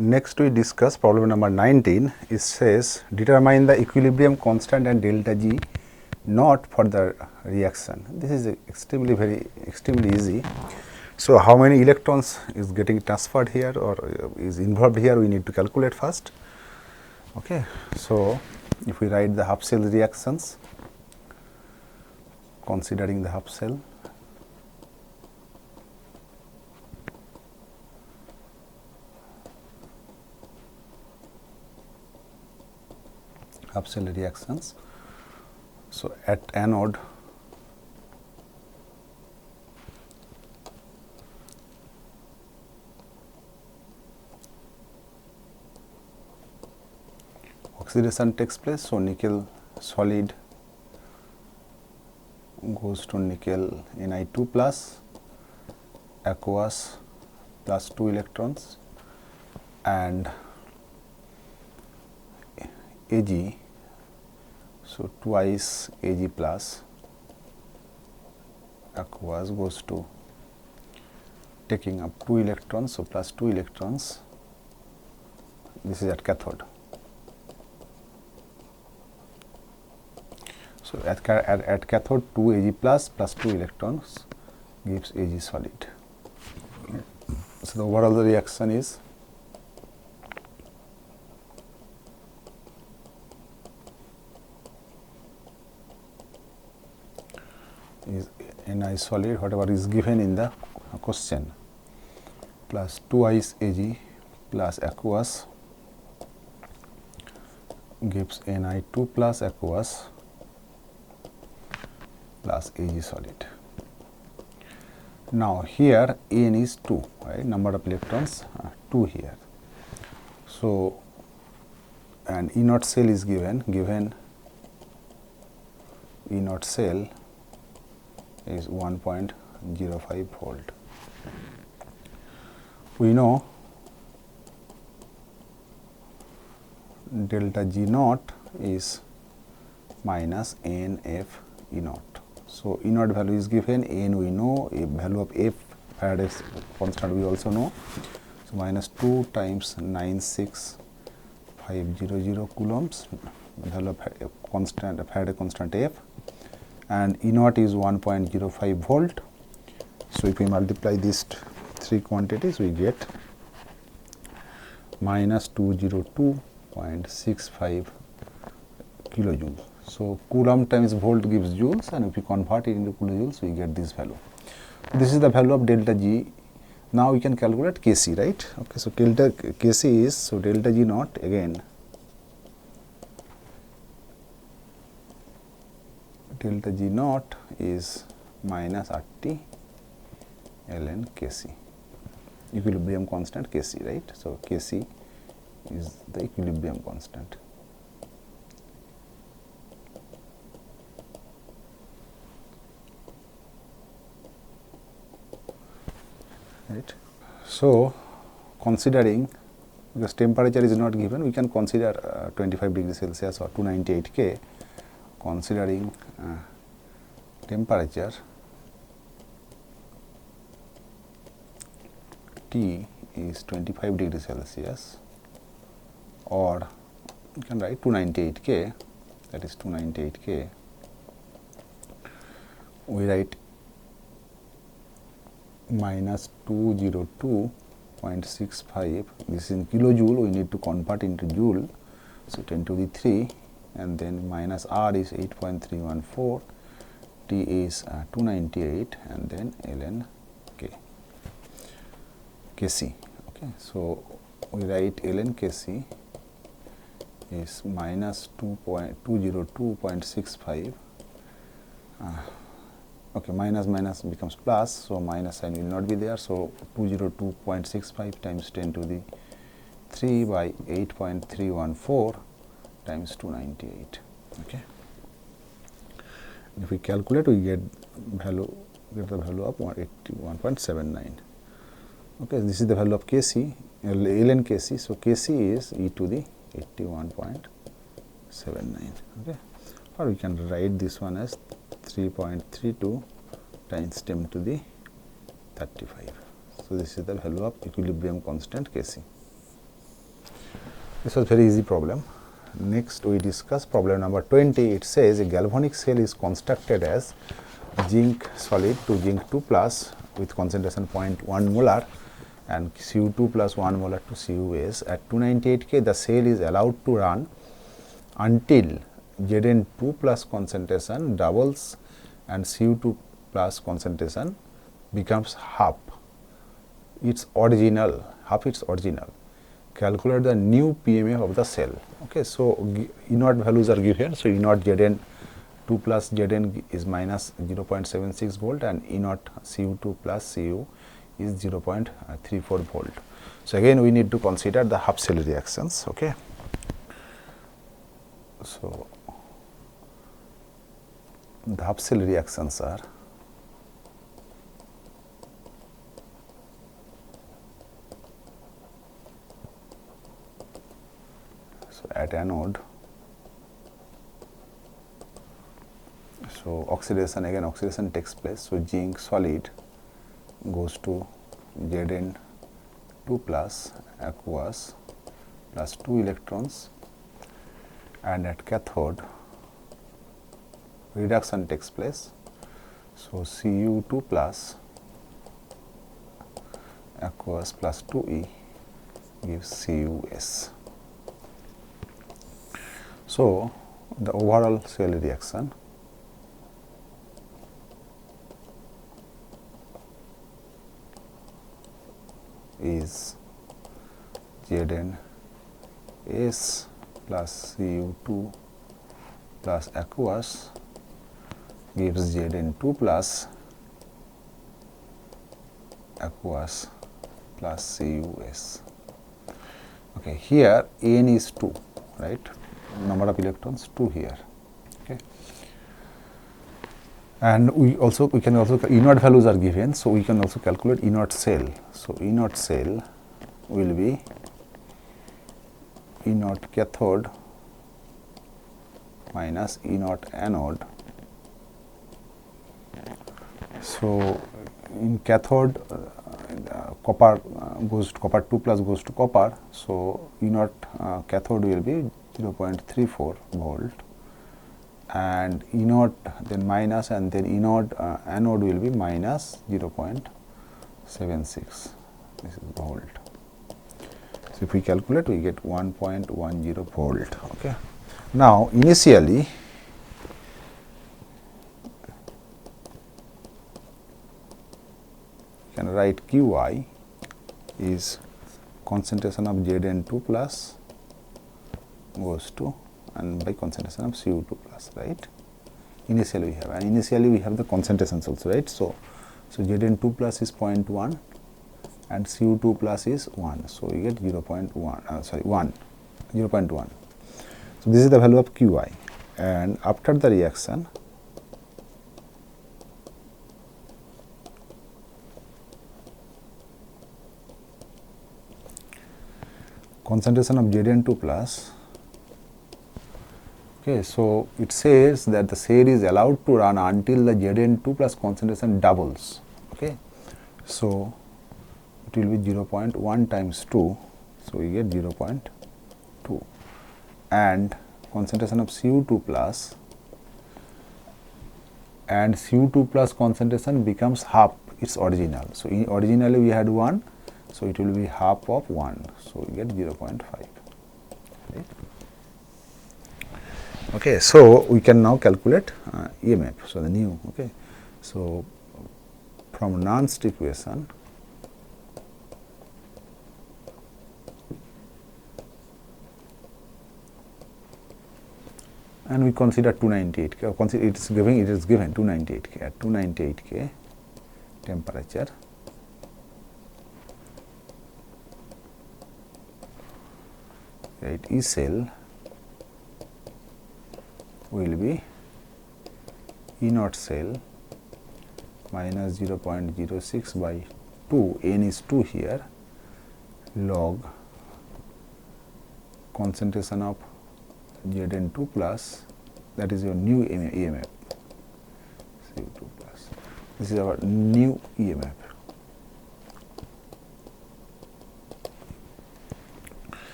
Next we discuss problem number 19. It says determine the equilibrium constant and delta G naught for the reaction. This is extremely easy. So, how many electrons is getting transferred here or is involved here, we need to calculate first. Okay. So, if we write the half cell reactions, considering the half cell, reactions. So, at anode oxidation takes place. So, nickel solid goes to nickel Ni2 plus, aqueous plus 2 electrons, and Ag, so twice Ag plus aqueous goes to taking up 2 electrons, so plus 2 electrons. This is at cathode. So, at cathode 2 Ag plus 2 electrons gives Ag solid. So, the overall the reaction is Ni solid, whatever is given in the question, plus 2 Ag plus aqueous gives Ni2 plus aqueous plus Ag solid. Now, here N is 2, right, number of electrons 2 here. So, and E naught cell is given E naught cell is 1.05 volt. We know delta G naught is minus NF E naught. So, E naught value is given, N we know, a value of F Faraday's constant we also know. So, minus 2 times 96500 coulombs, value of constant Faraday constant F, and E naught is 1.05 volt. So, if we multiply these three quantities, we get minus 202.65 kilojoules. So, coulomb times volt gives joules, and if we convert it into kilojoules, we get this value. This is the value of delta G. Now, we can calculate Kc, right? Okay, so, delta Kc is, so delta G naught again, delta G naught is minus RT ln Kc, equilibrium constant Kc, right. So, Kc is the equilibrium constant. Right. So, considering, because temperature is not given, we can consider 25 degrees Celsius or 298 K. Considering temperature T is 25 degrees Celsius, or you can write 298 K, that is 298 K. We write minus 202.65, this is in kilojoule, we need to convert into joule. So, 10 to the 3, and then minus R is 8.314, T is 298, and then ln K, Kc. Okay. So, we write ln Kc is minus 202.65. Okay, minus becomes plus, so minus sign will not be there. So, 202.65 times 10 to the 3 by 8.314 times 298. Okay. If we calculate, we get the value of 181.79. Okay, this is the value of Kc, ln Kc. So, Kc is e to the 81.79. Okay, or we can write this one as 3.32 times 10 to the 35. So, this is the value of equilibrium constant Kc. This was very easy problem. Next we discuss problem number 20. It says a galvanic cell is constructed as zinc solid to zinc 2 plus with concentration 0.1 molar and Cu2 plus 1 molar to CuS. At 298 K the cell is allowed to run until Zn2 plus concentration doubles and Cu2 plus concentration becomes half its original. Calculate the new PMF of the cell. Okay, so E naught values are given. So E naught Zn 2 plus Zn is minus 0.76 volt and E naught Cu2 plus Cu is 0.34 volt. So again we need to consider the half cell reactions. Okay, so the half cell reactions are at anode. So oxidation takes place. So zinc solid goes to Zn2 plus aqueous plus 2 electrons, and at cathode reduction takes place. So Cu2 plus aqueous plus 2E gives Cus. So the overall cell reaction is Zn(S) plus Cu2 plus aqueous gives Zn2 plus aqueous plus Cus. Okay, here N is 2, right? Number of electrons 2 here. Okay, and we can also E naught values are given, so we can also calculate E naught cell. So E naught cell will be E naught cathode minus E naught anode. So in cathode copper 2 plus goes to copper, so E naught cathode will be 0.34 volt and E naught then minus, and then E naught anode will be minus 0.76. This is volt. So if we calculate, we get 1.10 volt. Okay. Now initially you can write Qi is concentration of Zn2 plus goes to and by concentration of Cu2 plus, right? Initially we have, and initially we have the concentrations also, right? So Zn2 plus is 0.1 and Cu2 plus is 1, so we get 0.1. So this is the value of Qi, and after the reaction concentration of Zn2 plus. Okay, so it says that the cell is allowed to run until the Zn2 plus concentration doubles. Okay, so it will be 0.1 times 2, so we get 0.2, and concentration of Cu2 plus, and Cu2 plus concentration becomes half its original. So originally we had 1, so it will be half of 1, so we get 0.5. Right? Okay, so we can now calculate EMF. So the new, okay, so from Nernst equation, and we consider 298 K. It is given 298 K. At 298 K temperature, right, E cell will be E naught cell minus 0.06 by 2, N is 2 here, log concentration of Zn2 plus, that is your new EMF, Cu2 plus. This is our new EMF.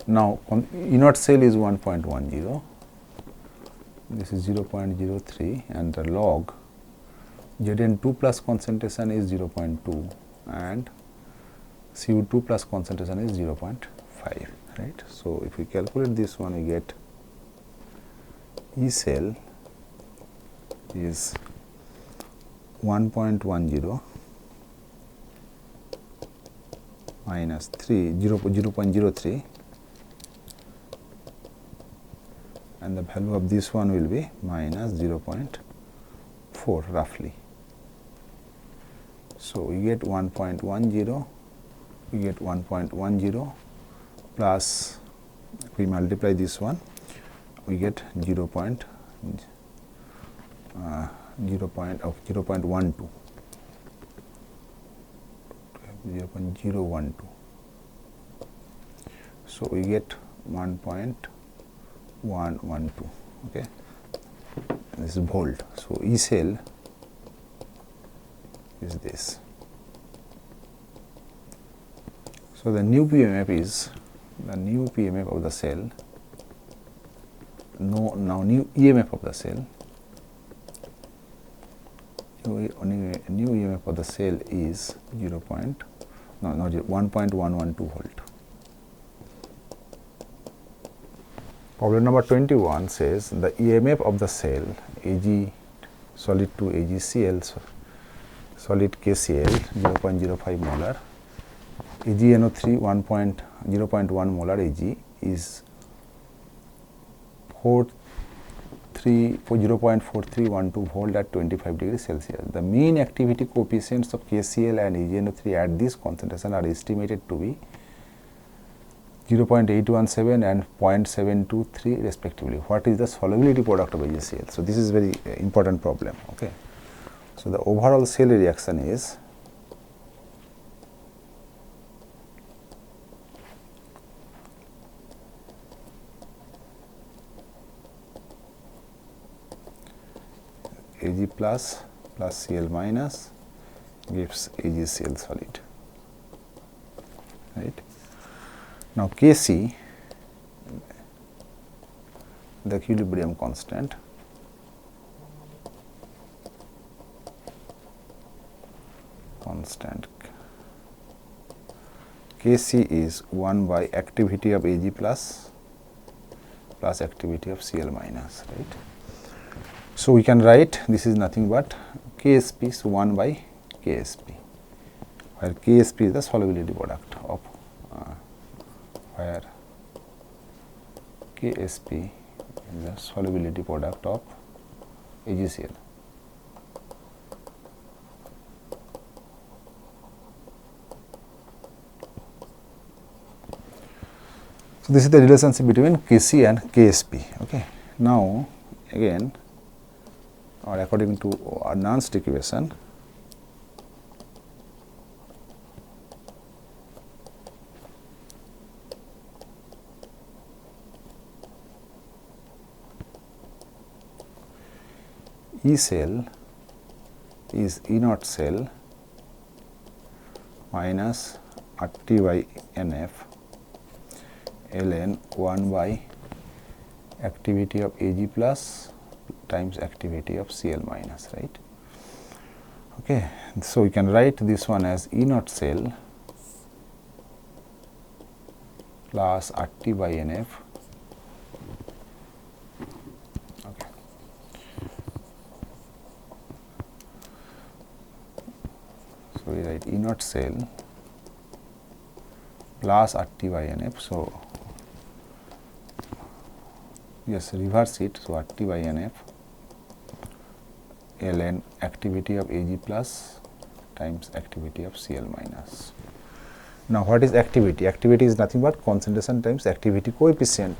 Now inert cell is 1.10, this is 0.03, and the log Zn2 plus concentration is 0.2 and Cu2 plus concentration is 0.5, right. So, if we calculate this one, we get E cell is 1.10 minus 0.03, and the value of this one will be minus 0.4 roughly. So, we get 1.10, we get 1.10 plus, if we multiply this one, we get 0.12. So, we get 1.112, okay. This is volt. So, E cell is this. So, the new PMF is the new PMF of the cell, now new EMF of the cell, new EMF of the cell is 1.112 volt. Problem number 21 says the EMF of the cell Ag solid to AgCl solid KCl 0.05 molar, AgNO3 0.1 molar Ag is 0.4312 volt at 25 degrees Celsius. The mean activity coefficients of KCl and AgNO3 at this concentration are estimated to be 0.817 and 0.723 respectively. What is the solubility product of AgCl? So, this is very important problem. Okay. So, the overall cell reaction is Ag plus Cl minus gives AgCl solid, right. Now, Kc, the equilibrium constant, Kc is 1 by activity of Ag plus activity of Cl minus, right. So, we can write this is nothing but Ksp is 1 by Ksp, where Ksp is the solubility product of where Ksp is the solubility product of AgCl. So, this is the relationship between Kc and Ksp. Okay. Now, again, or according to our Nernst equation, E cell is E naught cell minus RT by NF ln 1 by activity of Ag plus times activity of Cl minus, right. Okay. So, we can write this one as E naught cell plus RT by NF. Okay. So, we write E naught cell plus RT by NF. So, yes, reverse it. So, RT by NF ln activity of Ag plus times activity of Cl minus. Now, what is activity? Activity is nothing but concentration times activity coefficient.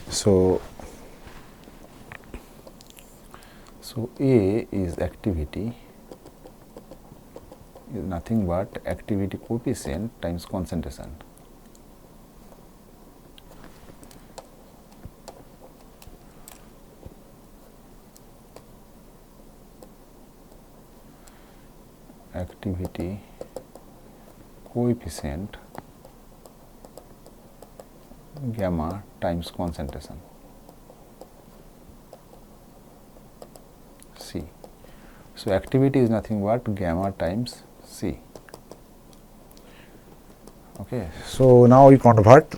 So, A is activity is nothing but activity coefficient times concentration. Activity coefficient gamma times concentration C. So, activity is nothing but gamma times C. Okay. So, now we convert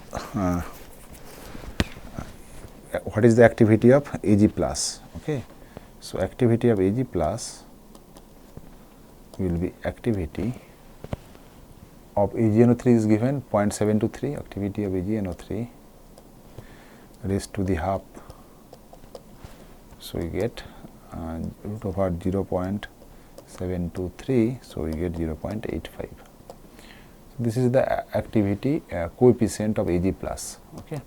what is the activity of Ag plus. Okay. So, activity of Ag plus will be activity of AgNO3 is given 0.723, activity of AgNO3 raised to the half. So, we get root over 0.723, so we get 0.85. So, this is the activity coefficient of Ag plus. Okay.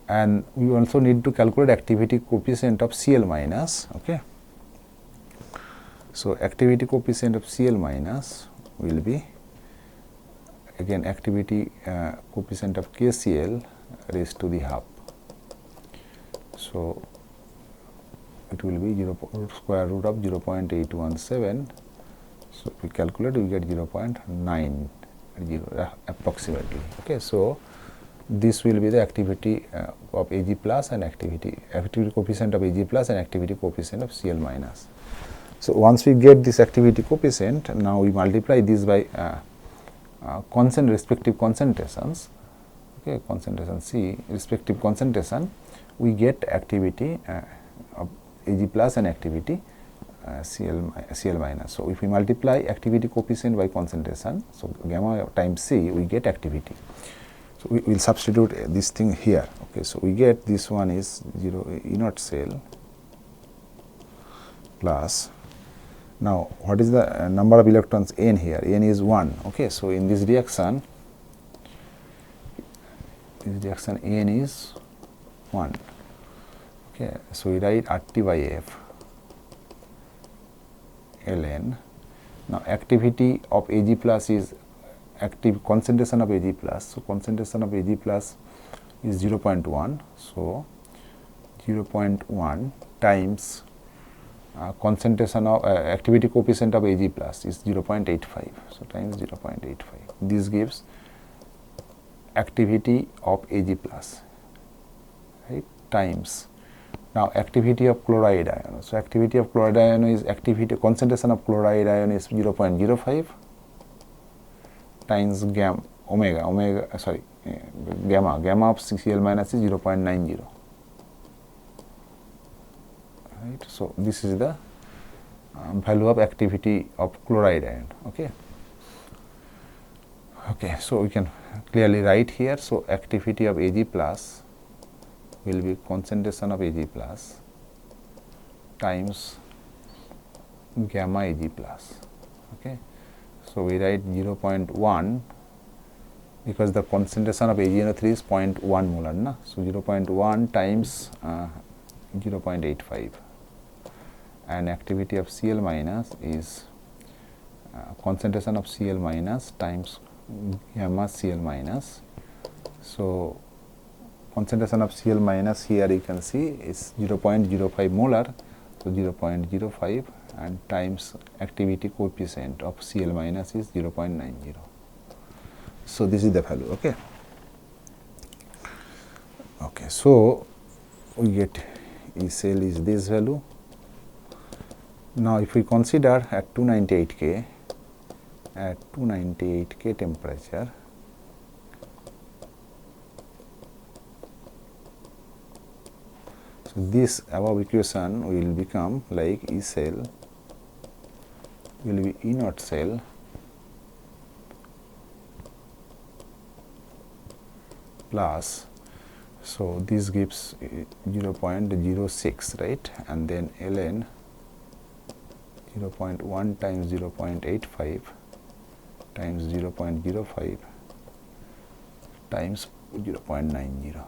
And we also need to calculate activity coefficient of Cl minus. Okay. So, activity coefficient of Cl minus will be again activity coefficient of KCl raised to the half. So, it will be square root of 0.817. So, if we calculate, we get 0.90 approximately. Okay. So, this will be the activity of Ag plus and activity coefficient of Ag plus and activity coefficient of Cl minus. So, once we get this activity coefficient, now we multiply this by respective concentrations, okay, concentration C, respective concentration, we get activity of Ag plus and activity Cl minus. So, if we multiply activity coefficient by concentration, so gamma times C, we get activity. So, we will substitute this thing here. Okay. So, we get this one is 0 E naught cell plus. Now, what is the number of electrons n here? N is 1. Okay. So, in this reaction n is 1. Okay. So, we write RT by F ln. Now, activity of Ag plus is active concentration of Ag plus. So, concentration of Ag plus is 0.1. So, 0.1 times concentration of activity coefficient of Ag plus is 0.85. So, times 0.85. This gives activity of Ag plus, right, times now activity of chloride ion. So, activity of chloride ion is activity concentration of chloride ion is 0.05 times gamma of Cl minus is 0.90. Right. So, this is the value of activity of chloride ion. Okay. Okay. So, we can clearly write here. So, activity of Ag plus will be concentration of Ag plus times gamma Ag plus. Okay. So, we write 0.1 because the concentration of AgNO3 is 0.1 molar. Na? So, 0.1 times 0.85. And activity of Cl minus is concentration of Cl minus times gamma Cl minus. So, concentration of Cl minus here you can see is 0.05 molar. So, 0.05 and times activity coefficient of Cl minus is 0.90. So, this is the value. Okay. Okay. So, we get E cell is this value. Now, if we consider at 298 K, temperature, so this above equation will become like E cell will be E naught cell plus, so this gives 0.06, right, and then ln 0.1 times 0.85 times 0.05 times 0.90.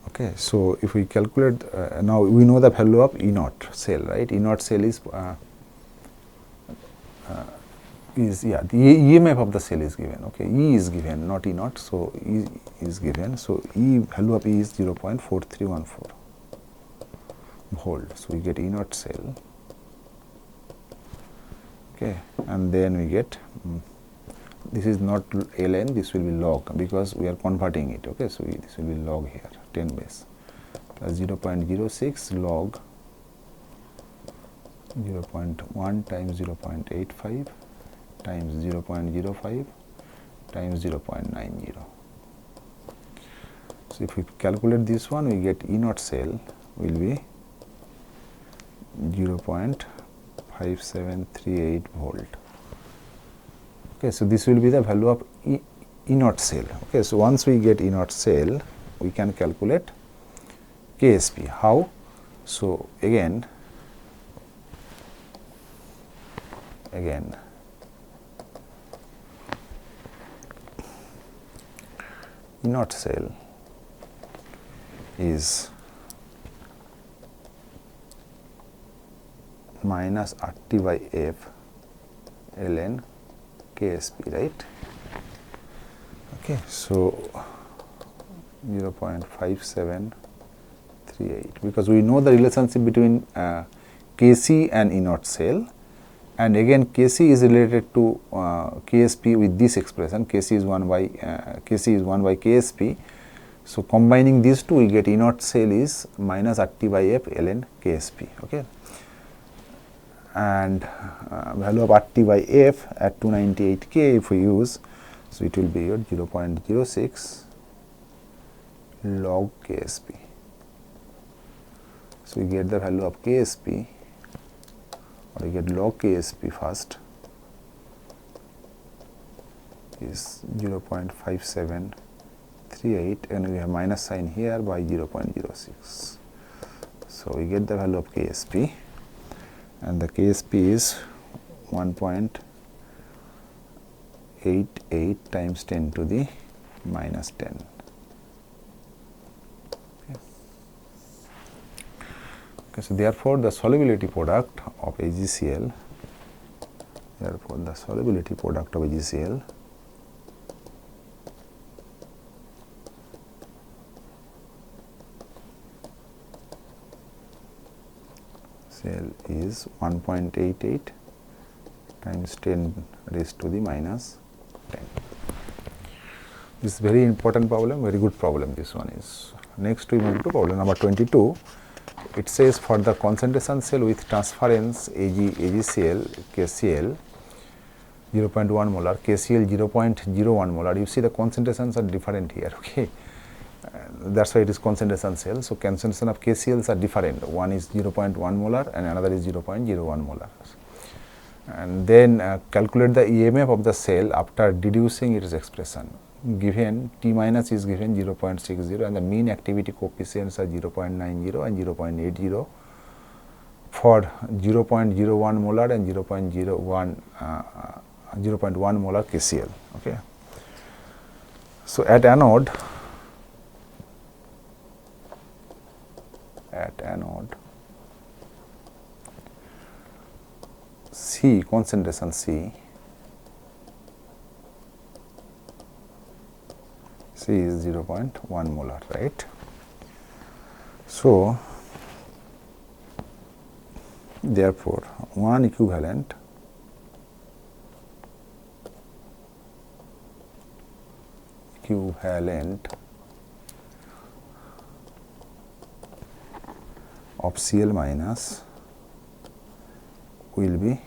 Okay. So, if we calculate now we know the value of E naught cell, right. E naught cell is the EMF of the cell is given. Okay. E is given, not E naught. So, E is given. So, E value of E is 0.4314 volt. So, we get E naught cell okay, and then we get this is not ln, this will be log because we are converting it, okay. So this will be log here 10 base plus 0.06 log 0.1 times 0.85 times 0.05 times 0.90. So if we calculate this one, we get E naught cell will be 0.5738 volt. Okay, so this will be the value of E naught cell. Okay, so once we get E naught cell, we can calculate KSP. How? So again E naught cell is minus RT by F ln KSP, right? Okay, so 0.5738 because we know the relationship between Kc and E naught cell, and again Kc is related to KSP with this expression. Kc is 1 by KSP. So combining these two, we get E naught cell is minus RT by F ln KSP. Okay, and value of RT by F at 298 K if we use, so it will be 0.06 log KSP. So we get the value of KSP, or we get log KSP first, is 0.5738, and we have minus sign here by 0.06. So we get the value of KSP, and the KSP is 1.88 times 10 to the minus 10. Okay, so therefore the solubility product of AgCl, cell is 1.88 times 10 raised to the minus 10. This is very important problem, very good problem this one is. Next we move to problem number 22. It says for the concentration cell with transference AgCl, KCl 0.1 molar, KCl 0.01 molar. You see the concentrations are different here, okay. That's why it is concentration cell. So concentration of KCl's are different. One is 0.1 molar and another is 0.01 molar. And then calculate the EMF of the cell after deducing its expression. Given T minus is given 0.60 and the mean activity coefficients are 0.90 and 0.80 for 0.01 molar and 0.1 molar KCl. Okay. So at anode C, concentration C is 0.1 molar, right? So therefore one equivalent of Cl minus will be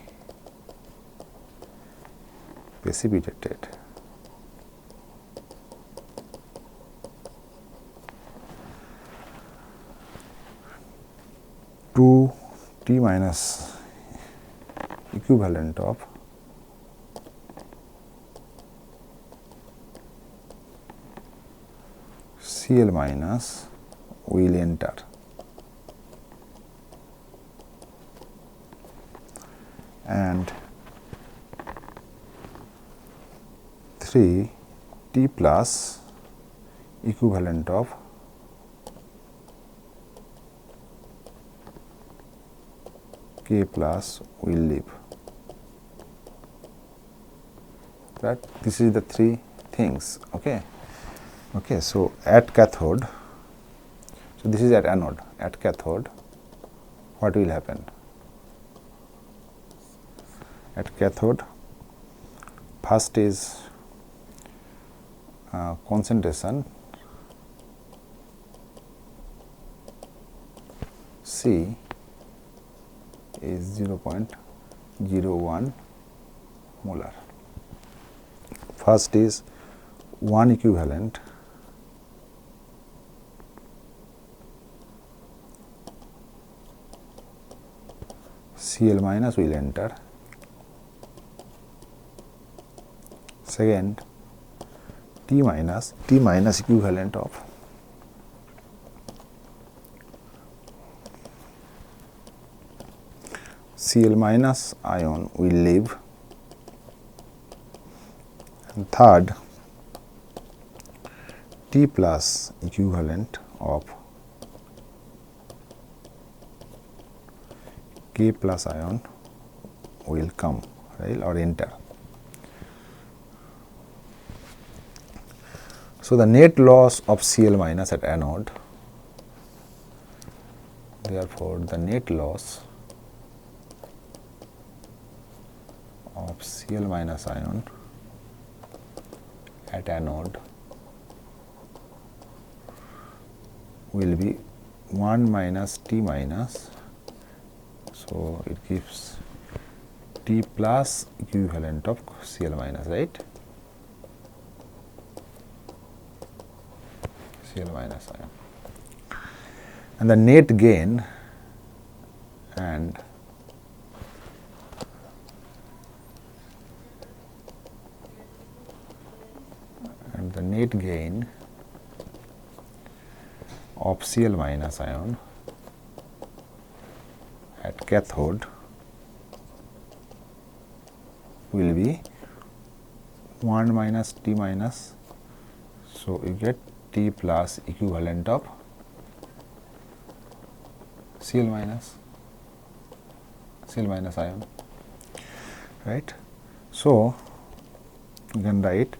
precipitated to T minus equivalent of Cl minus will enter and 3 T plus equivalent of K plus will leave. Right? This is the three things. Okay. Okay. So at cathode, so this is at anode. At cathode, what will happen? at cathode. First is concentration C is 0.01 molar. First is 1 equivalent Cl minus will enter. Second, T minus equivalent of Cl minus ion will leave. And third, T plus equivalent of K plus ion will come, right, or enter. So, the net loss of Cl minus at anode, therefore, the net loss of Cl minus ion at anode will be 1 minus T minus. So, it gives T plus equivalent of Cl minus, right, Cl minus ion, and the net gain and the net gain of Cl minus ion at cathode will be 1 minus T minus. So, you get T plus equivalent of Cl minus ion, right. So, you can write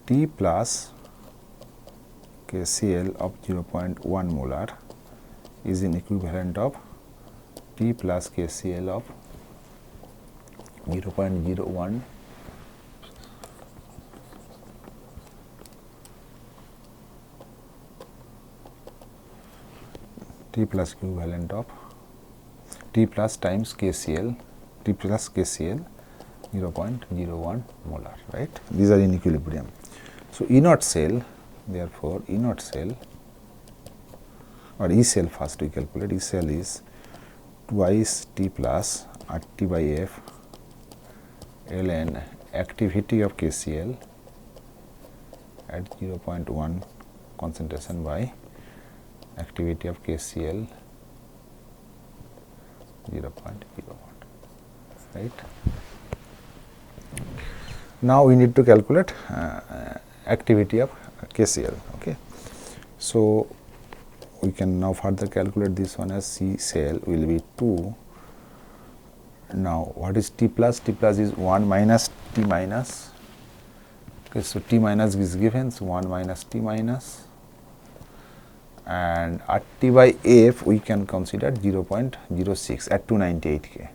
T plus KCl of 0.1 molar is in equivalent of T plus KCl of 0.01 T plus equivalent of T plus times KCl, T plus KCl 0.01 molar, right. These are in equilibrium. So, E naught cell, therefore, E naught cell or E cell first we calculate. E cell is twice T plus RT by F ln activity of KCl at 0.1 concentration by activity of KCl 0.01, right. Now, we need to calculate activity of KCl. Okay. So, we can now further calculate this one as C cell will be 2. Now, what is T plus? T plus is 1 minus T minus. Okay, so, T minus is given, so 1 minus T minus, and RT by F we can consider 0.06 at 298 K.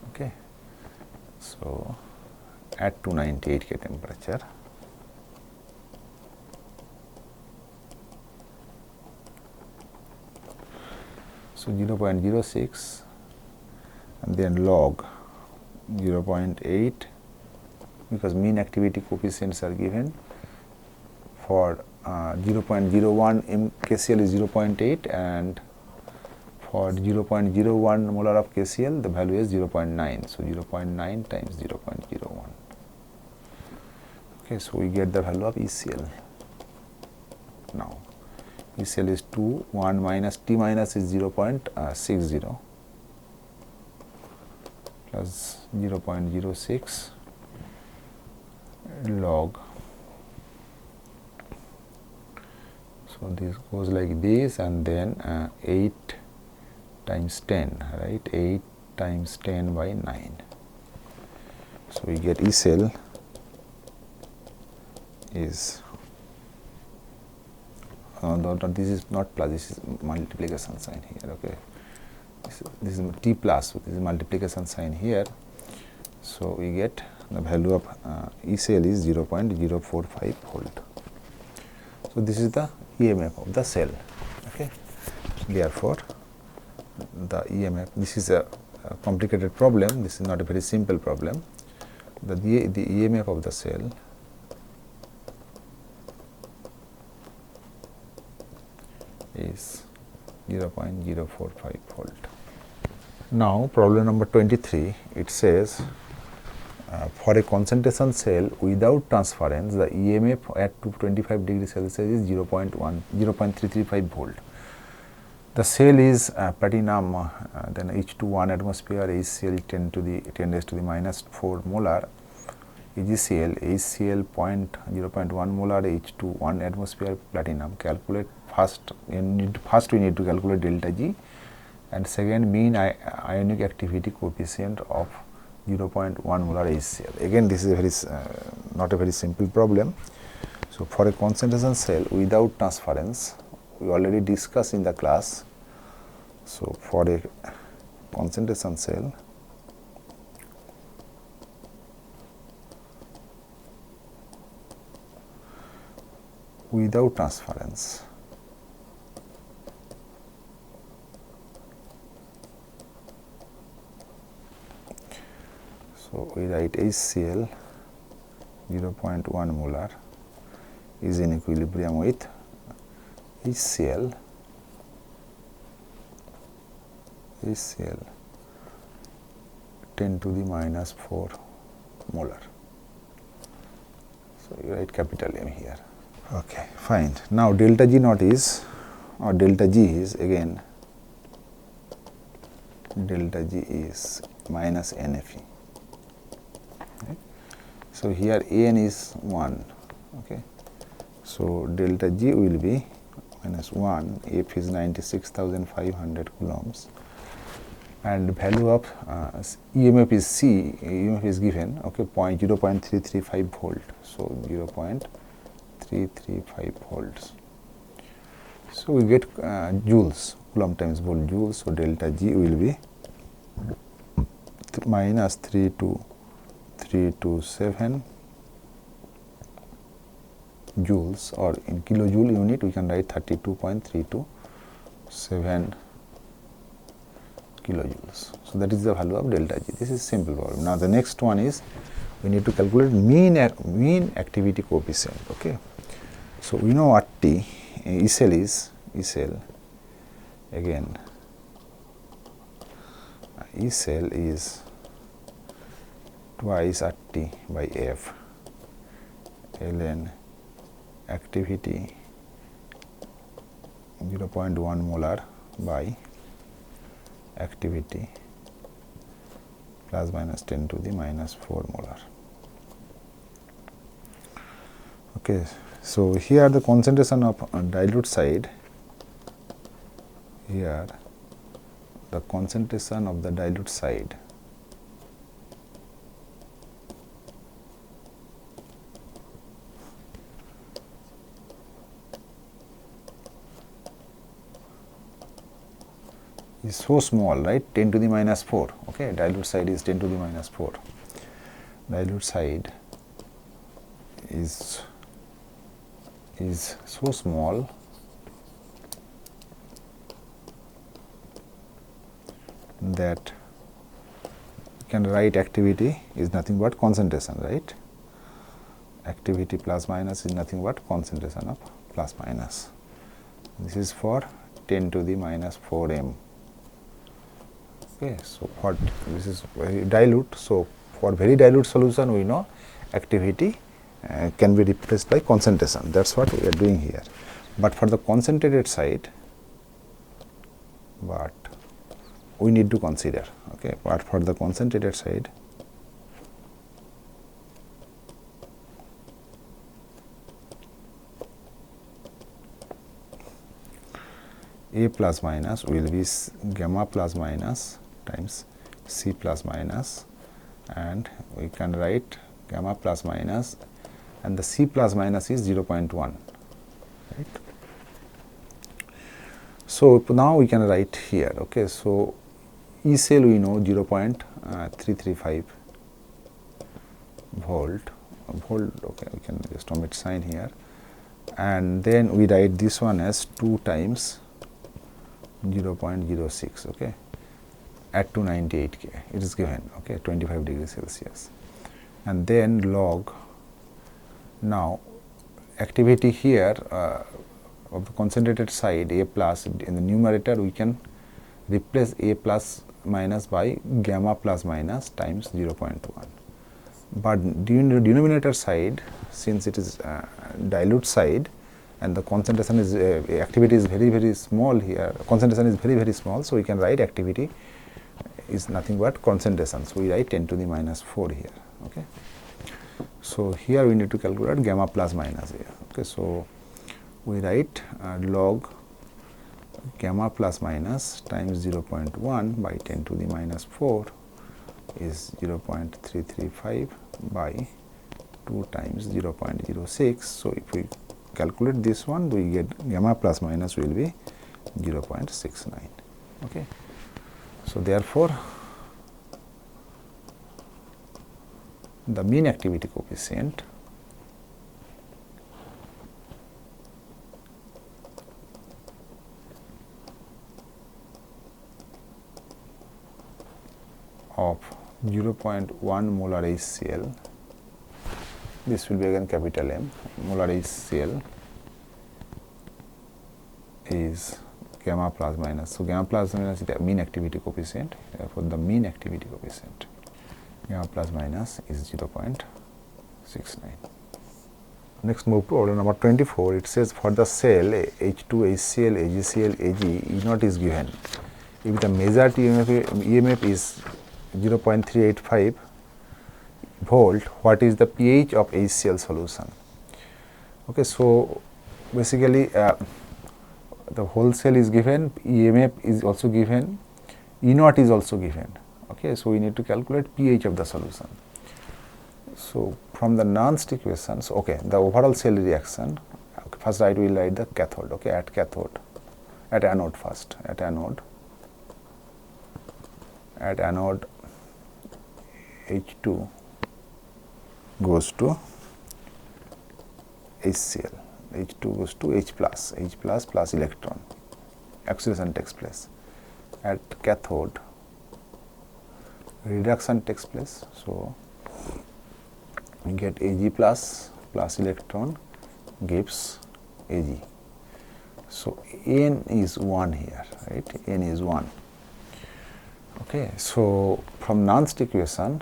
Okay. So, at 298 K temperature, so 0.06 and then log 0.8, because mean activity coefficients are given. For 0.01 KCl is 0.8, and for 0.01 molar of KCl the value is 0.9. So, 0.9 times 0.01. Okay, so, we get the value of ECl. Now, ECl is 2, 1 minus T minus is 0.60 plus 0.06 log. So, this goes like this, and then 8 times 10, right, 8 times 10 by 9. So, we get E cell is this is not plus, this is multiplication sign here. Okay, this is T plus, this is multiplication sign here. So, we get the value of E cell is 0.045 volt. So, this is the EMF of the cell. Okay. Therefore, the EMF, this is a complicated problem, this is not a very simple problem. The EMF of the cell is 0.045 volt. Now, problem number 23, it says for a concentration cell without transference, the EMF at 225 degrees Celsius is 0.335 volt. The cell is platinum, then H2 1 atmosphere, HCl 10 raised to the minus 4 molar, AgCl, HCl 0.1 molar, H2 1 atmosphere platinum. Calculate first we need to calculate delta G, and second mean ionic activity coefficient of 0.1 molar HCl. Again, this is a very not a very simple problem. So, for a concentration cell without transference, we already discussed in the class. So, for a concentration cell without transference, so we write HCl 0.1 molar is in equilibrium with HCl 10 to the minus 4 molar. So, you write capital M here. Okay, fine. Now, delta G naught is, or delta G is again, delta G is minus NFE. Okay. So, here N is 1. Okay. So, delta G will be minus 1, F is 96,500 coulombs, and value of EMF is C, EMF is given, okay, 0.335 volt. So, 0.335 volts. So, we get joules, coulomb times volt joules. So, delta G will be minus 32327 joules, or in kilojoule unit we can write 32.327 kilojoules. So, that is the value of delta G. This is simple problem. Now, the next one is we need to calculate mean activity coefficient. Okay. So, we know what T E cell is, E cell again, E cell is twice RT by F, ln activity 0.1 molar by activity plus minus 10 to the minus 4 molar. Okay. So, here the concentration of dilute side, here the concentration of the dilute side is so small, right, 10 to the minus 4, okay, dilute side is 10 to the minus 4, dilute side is so small that you can write activity is nothing but concentration, right, activity plus minus is nothing but concentration of plus minus. This is for 10 to the minus 4 m. Okay, so what this is very dilute. So, for very dilute solution we know activity can be replaced by concentration, that is what we are doing here. But for the concentrated side, but we need to consider, okay, but for the concentrated side, A plus minus will be gamma plus minus times C plus minus, and we can write gamma plus minus, and the C plus minus is 0.1, right. So, now we can write here, okay. So, E cell we know 0.335 volt, okay, we can just omit sign here, and then we write this one as 2 times 0.06, okay, at 298 K, it is given, okay, 25 degrees Celsius, and then log. Now activity here of the concentrated side A plus, in the numerator we can replace A plus minus by gamma plus minus times 0.1. But during the denominator side, since it is dilute side and the concentration is activity is very small here, concentration is very small, so we can write activity is nothing but concentration. So we write 10 to the minus 4 here. Okay. So here we need to calculate gamma plus minus here. Okay. So we write log gamma plus minus times 0.1 by 10 to the minus 4 is 0.335 by 2 times 0.06. So if we calculate this one, we get gamma plus minus will be 0.69. Okay. So therefore, the mean activity coefficient of 0.1 molar HCl, this will be again capital M, molar HCl is gamma plus minus. So gamma plus minus is the mean activity coefficient, therefore the mean activity coefficient gamma plus minus is 0.69. Next move to problem number 24. It says for the cell H2, HCl, AgCl, Ag, E naught is given. If the measured EMF is 0.385 volt, what is the pH of HCl solution? Okay, so basically the whole cell is given, EMF is also given, E naught is also given. Okay, so we need to calculate pH of the solution. So from the Nernst equations, okay, the overall cell reaction, okay, first we will write the cathode, okay, at anode first, at anode H2 goes to HCl, H2 goes to H plus plus electron, acceleration takes place. At cathode, reduction takes place, so we get Ag plus electron gives Ag. So N is 1 here, right, N is 1. Okay, so from Nernst equation,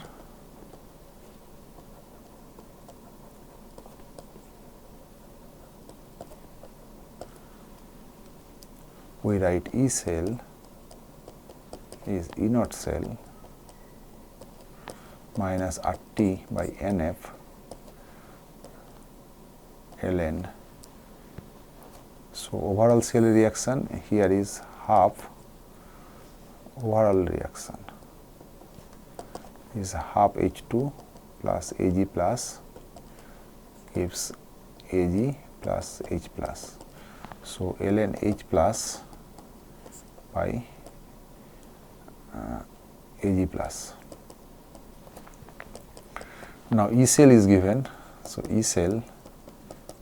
we write E cell is E naught cell minus RT by NF ln. So overall cell reaction here is half, overall reaction is half H2 plus Ag plus gives Ag plus H plus. So ln H plus by Ag plus. Now E cell is given, so E cell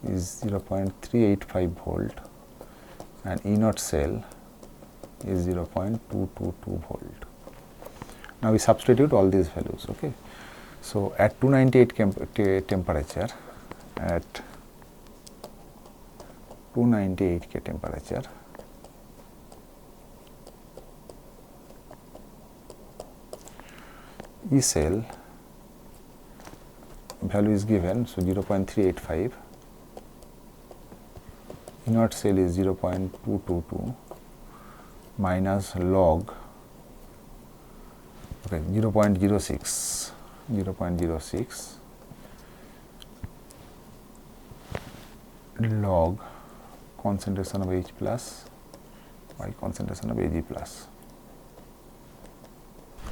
is 0.385 volt and E naught cell is 0.222 volt. Now we substitute all these values. Okay, so at 298 temperature, at 298 K temperature, E cell value is given, so 0.385, E naught cell is 0.222 minus log, okay, 0.06 log concentration of H plus by concentration of Ag plus,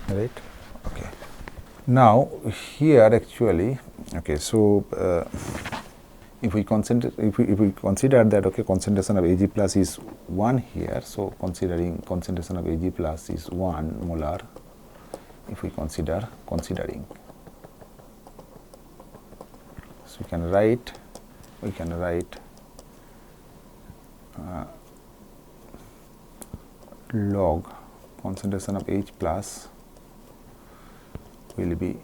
right. Okay. Now here actually, okay, so if we consider that, okay, concentration of Ag plus is 1 here, so considering concentration of Ag plus is 1 molar, if we considering So we can write log concentration of H plus will be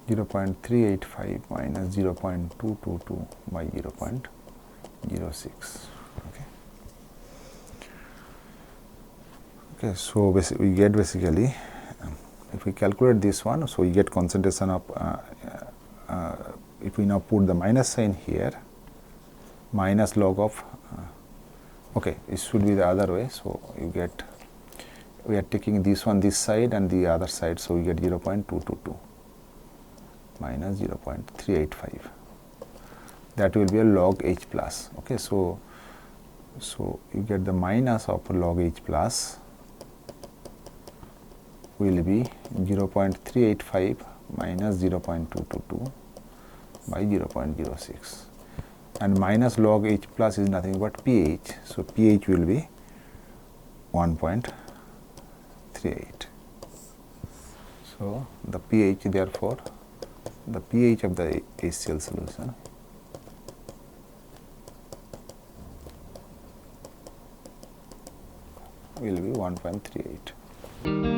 0.385 minus 0.222 by 0.06. Okay, so we get basically, if we calculate this one, so we get concentration of, if we now put the minus sign here, minus log of, okay, it should be the other way. So you get, we are taking this one this side and the other side, so we get 0.222 minus 0.385. That will be a log H plus. Okay, so you get the minus of log H plus will be 0.385 minus 0.222 by 0.06, and minus log H plus is nothing but pH. So pH will be 1.38. So the pH, therefore the pH of the HCl solution will be 1.38.